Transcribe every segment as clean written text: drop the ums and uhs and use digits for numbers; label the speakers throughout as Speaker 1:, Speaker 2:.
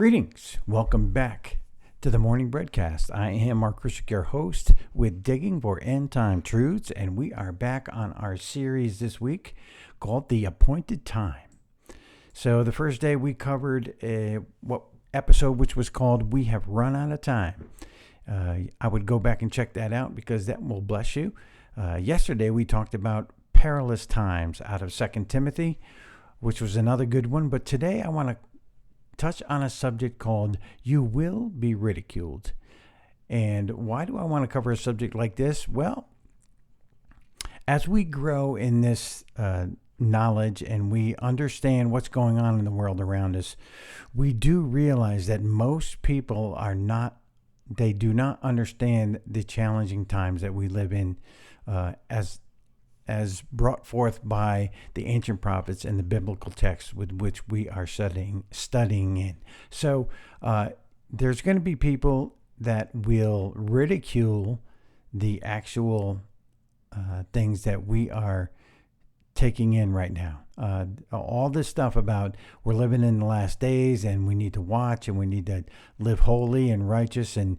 Speaker 1: Greetings. Welcome back to the Morning Breadcast. I am Mark Krishick, your host with Digging for End Time Truths, and we are back on our series this week called The Appointed Time. So the first day we covered what episode which was called We Have Run Out of Time. I would go back and check that out because that will bless you. Yesterday we talked about perilous times out of 2 Timothy, which was another good one. But today I want to touch on a subject called You Will Be Ridiculed. And why do I want to cover a subject like this? Well, as we grow in this knowledge and we understand what's going on in the world around us, we do realize that most people do not understand the challenging times that we live in as brought forth by the ancient prophets and the biblical texts with which we are studying in. So there's going to be people that will ridicule the actual things that we are taking in right now. All this stuff about we're living in the last days and we need to watch and we need to live holy and righteous, and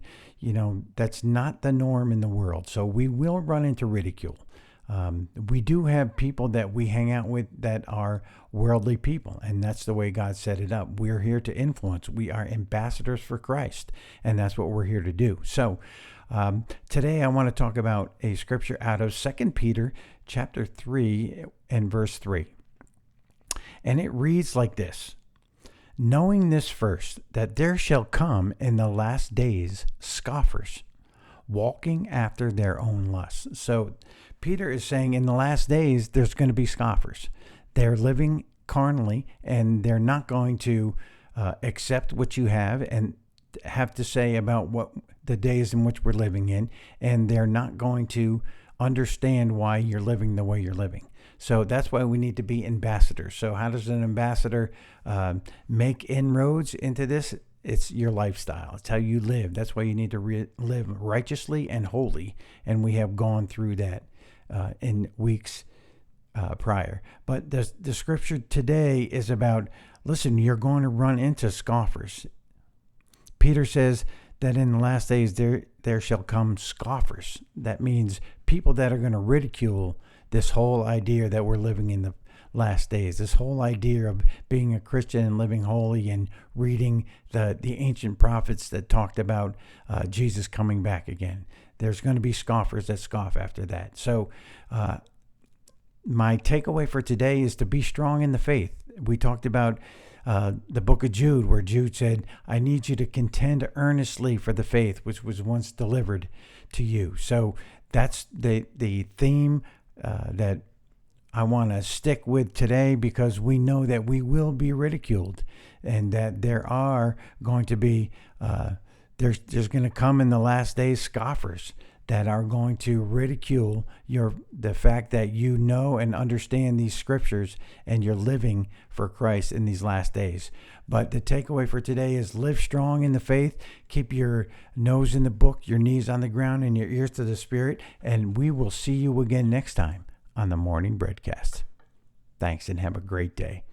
Speaker 1: that's not the norm in the world. So we will run into ridicule. We do have people that we hang out with that are worldly people, and that's the way God set it up. We're here to influence. We are ambassadors for Christ, and that's what we're here to do. So today I want to talk about a scripture out of 2 Peter chapter 3 and verse 3. And it reads like this: knowing this first, that there shall come in the last days scoffers, walking after their own lusts. So Peter is saying in the last days, there's going to be scoffers. They're living carnally, and they're not going to accept what you have and have to say about what the days in which we're living in, and they're not going to understand why you're living the way you're living. So that's why we need to be ambassadors. So how does an ambassador make inroads into this? It's your lifestyle. It's how you live. That's why you need to live righteously and holy, and we have gone through that in weeks prior. But the scripture today is about, listen, you're going to run into scoffers. Peter says that in the last days there shall come scoffers. That means people that are going to ridicule this whole idea that we're living in the last days, this whole idea of being a Christian and living holy and reading the ancient prophets that talked about Jesus coming back again. There's going to be scoffers that scoff after that. So my takeaway for today is to be strong in the faith. We talked about the book of Jude, where Jude said, I need you to contend earnestly for the faith which was once delivered to you. So that's the theme that I want to stick with today, because we know that we will be ridiculed, and that there are going to be there's going to come in the last days scoffers that are going to ridicule the fact that you know and understand these scriptures and you're living for Christ in these last days. But the takeaway for today is live strong in the faith, keep your nose in the book, your knees on the ground, and your ears to the Spirit, and we will see you again next time on the Morning Breadcast. Thanks, and have a great day.